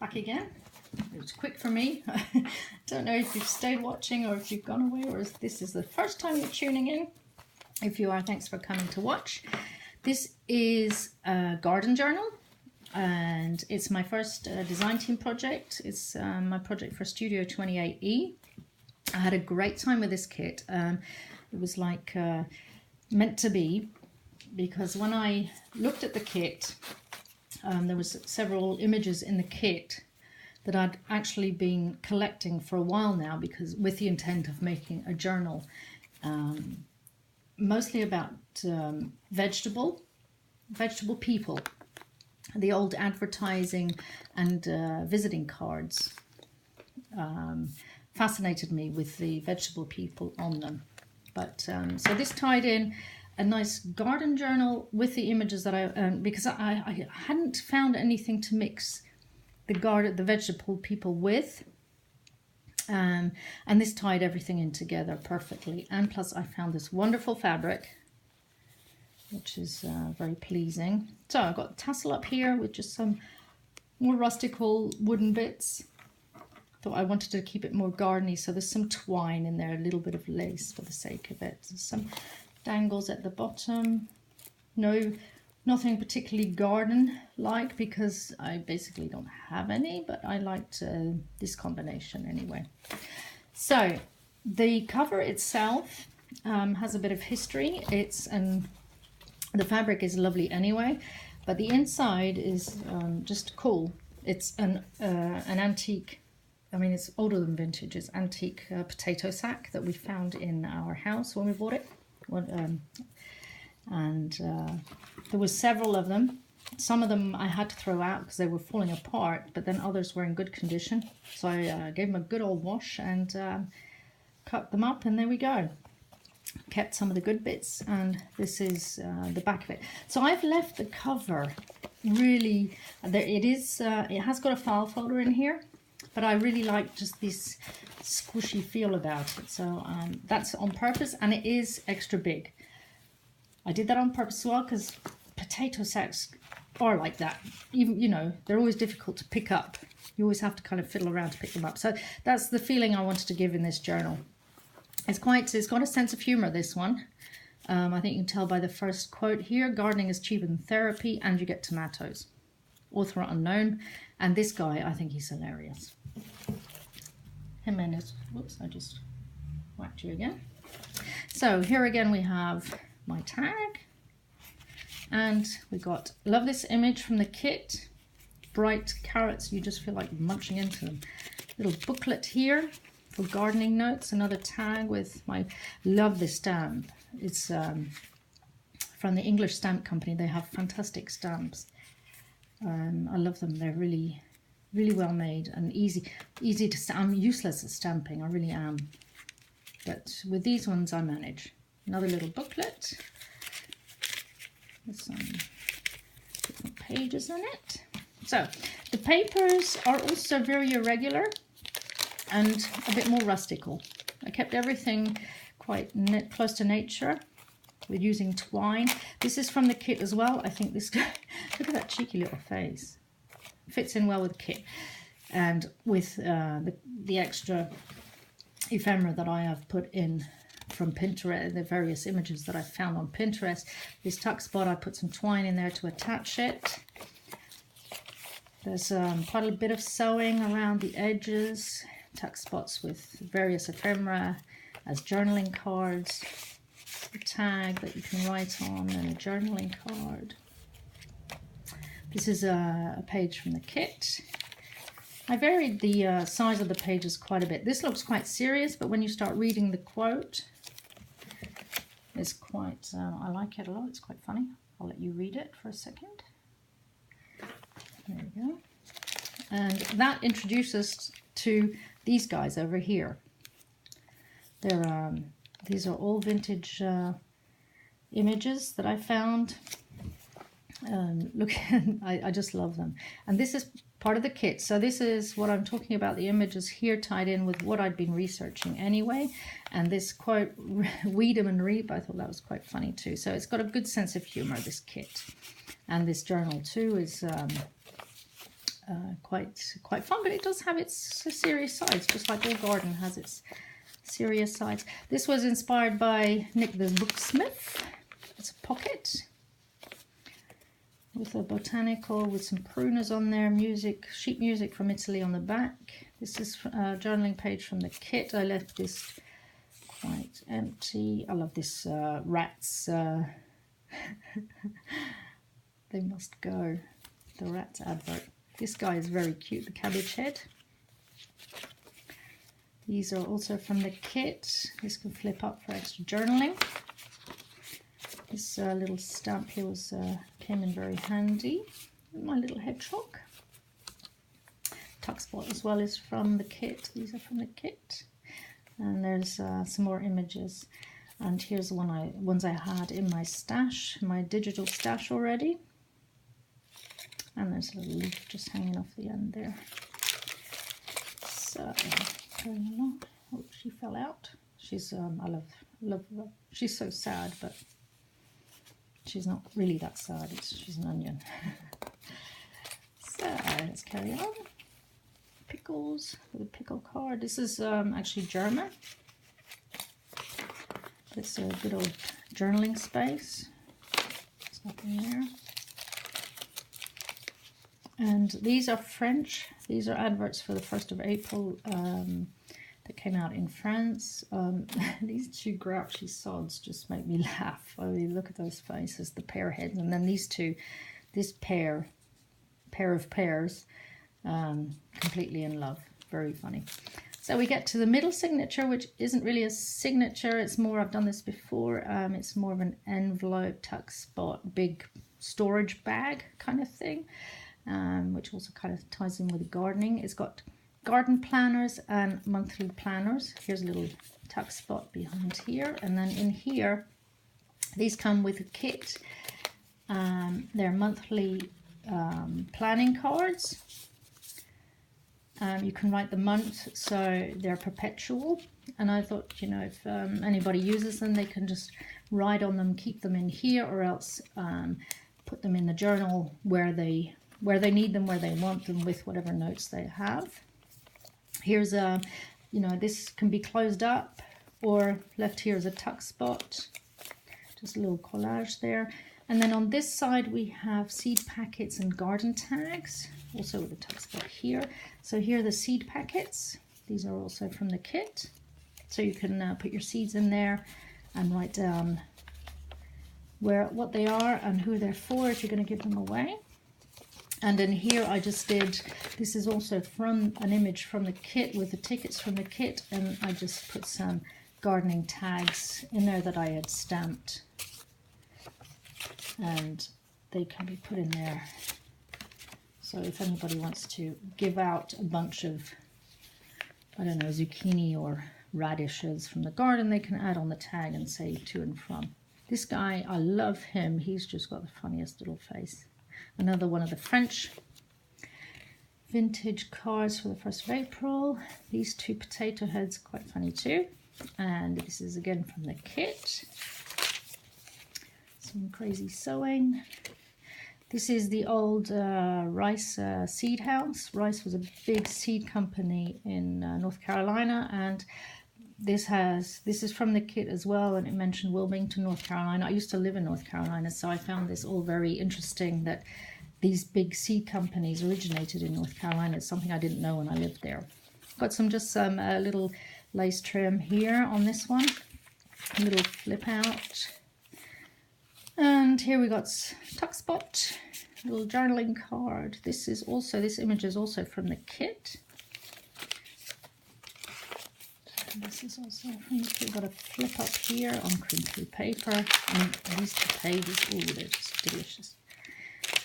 back again. It was quick for me. Don't know if you've stayed watching or if you've gone away or if this is the first time you're tuning in. If you are, thanks for coming to watch. This is a garden journal and it's my first design team project. It's my project for Studio 28E. I had a great time with this kit. It was like meant to be, because when I looked at the kit, there was several images in the kit that I'd actually been collecting for a while now, because with the intent of making a journal, mostly about vegetable people. The old advertising and visiting cards fascinated me with the vegetable people on them. But so this tied in a nice garden journal with the images that I because I hadn't found anything to mix the vegetable people with, and this tied everything in together perfectly. And plus I found this wonderful fabric, which is very pleasing. So I've got a tassel up here with just some more rustical wooden bits. Thought I wanted to keep it more gardeny, so there's some twine in there, a little bit of lace for the sake of it. There's some dangles at the bottom. Nothing particularly garden-like, because I basically don't have any, but I liked this combination anyway. So the cover itself has a bit of history. The fabric is lovely anyway, but the inside is just cool. It's an antique, I mean, it's older than vintage. It's antique potato sack that we found in our house when we bought it. There was several of them. Some of them I had to throw out because they were falling apart, but then others were in good condition. So I gave them a good old wash and cut them up, and there we go. Kept some of the good bits, and this is the back of it. So I've left the cover really, it has got a file folder in here, but I really like just this squishy feel about it. So that's on purpose, and it is extra big. I did that on purpose as well, because potato sacks are like that. Even, you know, they're always difficult to pick up. You always have to kind of fiddle around to pick them up. So that's the feeling I wanted to give in this journal. It's got a sense of humor, this one. I think you can tell by the first quote here: gardening is cheaper than therapy and you get tomatoes. Author unknown. And this guy, I think he's hilarious. Jimenez. Whoops, I just whacked you again. So here again we have my tag. And we got, love this image from the kit. Bright carrots, you just feel like munching into them. Little booklet here for gardening notes. Another tag with love this stamp. It's from the English Stamp Company. They have fantastic stamps. I love them. They're really, really well made and easy to stamp. I'm useless at stamping, I really am. But with these ones I manage. Another little booklet with some different pages in it. So the papers are also very irregular and a bit more rustical. I kept everything quite close to nature with using twine. This is from the kit as well. I think this guy, look at that cheeky little face. Fits in well with the kit. And with the extra ephemera that I have put in from Pinterest, the various images that I found on Pinterest. This tuck spot, I put some twine in there to attach it. There's quite a bit of sewing around the edges. Tuck spots with various ephemera as journaling cards. A tag that you can write on, and a journaling card. This is a page from the kit. I varied the size of the pages quite a bit. This looks quite serious, but when you start reading the quote, it's quite, I like it a lot. It's quite funny. I'll let you read it for a second. There we go. And that introduces us to these guys over here. These are all vintage images that I found. Look, I just love them. And this is part of the kit. So this is what I'm talking about. The images here tied in with what I'd been researching anyway. And this quote, weed 'em and reap, I thought that was quite funny too. So it's got a good sense of humor, this kit. And this journal too is quite fun, but it does have its serious sides, just like all garden has its serious sides. This was inspired by Nick the Booksmith. It's a pocket with a botanical, with some pruners on there, music, sheet music from Italy on the back. This is a journaling page from the kit. I left this quite empty. I love this rats. They must go. The rats advert. This guy is very cute, the cabbage head. These are also from the kit. This can flip up for extra journaling. This little stamp here was came in very handy. My little hedgehog. Tuck spot as well is from the kit. These are from the kit. And there's some more images. And here's the ones I had in my stash, my digital stash already. And there's a little leaf just hanging off the end there. So going along. Oh, she fell out. She's I love her. She's so sad, but she's not really that sad. She's an onion. So let's carry on. Pickles with a pickle card. This is actually German. It's a good old journaling space. There's nothing there. And these are French. These are adverts for the 1st of April that came out in France. These two grouchy sods just make me laugh. I mean, look at those faces, the pear heads. And then these two, this pair of pears, completely in love. Very funny. So we get to the middle signature, which isn't really a signature. It's more, I've done this before. It's more of an envelope, tuck spot, big storage bag kind of thing. Which also kind of ties in with gardening. It's got garden planners and monthly planners. Here's a little tuck spot behind here. And then in here, these come with a kit. They're monthly planning cards. You can write the month, so they're perpetual. And I thought, you know, if anybody uses them, they can just write on them, keep them in here, or else put them in the journal where they need them, where they want them, with whatever notes they have. Here's a, you know, this can be closed up or left here as a tuck spot. Just a little collage there. And then on this side we have seed packets and garden tags, also with a tuck spot here. So here are the seed packets. These are also from the kit. So you can put your seeds in there and write down what they are and who they're for if you're going to give them away. And in here I just did, this is also from an image from the kit with the tickets from the kit, and I just put some gardening tags in there that I had stamped, and they can be put in there. So if anybody wants to give out a bunch of, I don't know, zucchini or radishes from the garden, they can add on the tag and say to and from. This guy, I love him. He's just got the funniest little face. Another one of the French vintage cards for the 1st of April. These two potato heads, quite funny too. And this is again from the kit. Some crazy sewing. This is the old Rice seed house. Rice was a big seed company in North Carolina, and this is from the kit as well, and it mentioned Wilmington, North Carolina. I used to live in North Carolina, so I found this all very interesting that these big seed companies originated in North Carolina. It's something I didn't know when I lived there. Got some little lace trim here on this one, a little flip out. And here we got tuck spot, little journaling card. This image is also from the kit. This is also from the kit. We've got a flip up here on crinkly paper. And these two pages, oh, they're just delicious.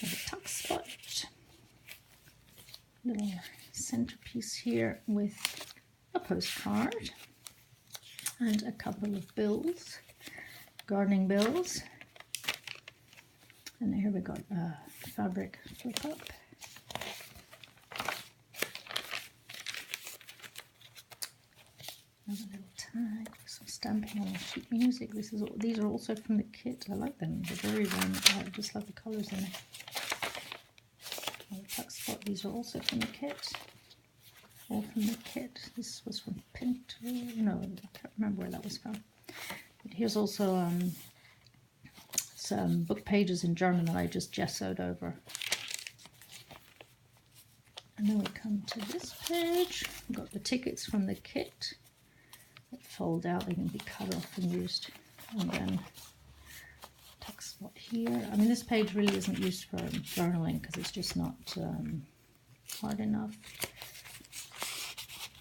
Got a tuck spot. Little centerpiece here with a postcard and a couple of bills, gardening bills. And here we got a fabric flip up. Another little tag with some stamping on the sheet music. These are also from the kit. I like them. They're very I just love the colours in it. A tuck spot these are also from the kit. All from the kit. This was from Pinterest. No, I can't remember where that was from. But here's also some book pages in German that I just gessoed over. And then we come to this page. We've got the tickets from the kit that fold out. They can be cut off and used. And then text spot here. I mean, this page really isn't used for journaling because it's just not hard enough.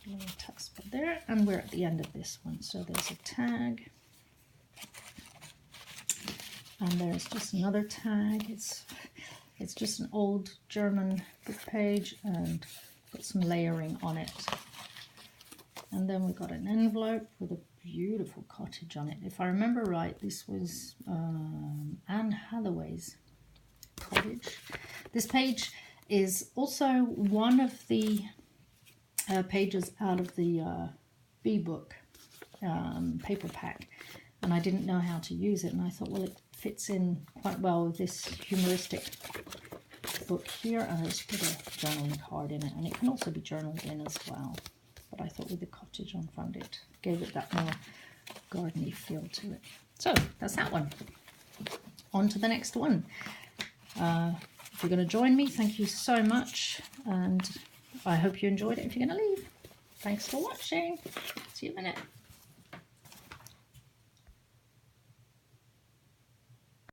A little text spot there. And we're at the end of this one. So there's a tag. And there's just another tag. It's just an old German book page and got some layering on it. And then we got an envelope with a beautiful cottage on it. If I remember right, this was Anne Hathaway's cottage. This page is also one of the pages out of the B-book paper pack. And I didn't know how to use it. And I thought, well, it fits in quite well with this humoristic book here. And I just put a journaling card in it, and it can also be journaled in as well. But I thought with the cottage on front, it gave it that more gardeny feel to it. So that's that one. On to the next one. If you're going to join me, thank you so much, and I hope you enjoyed it. If you're going to leave, thanks for watching. See you in a minute.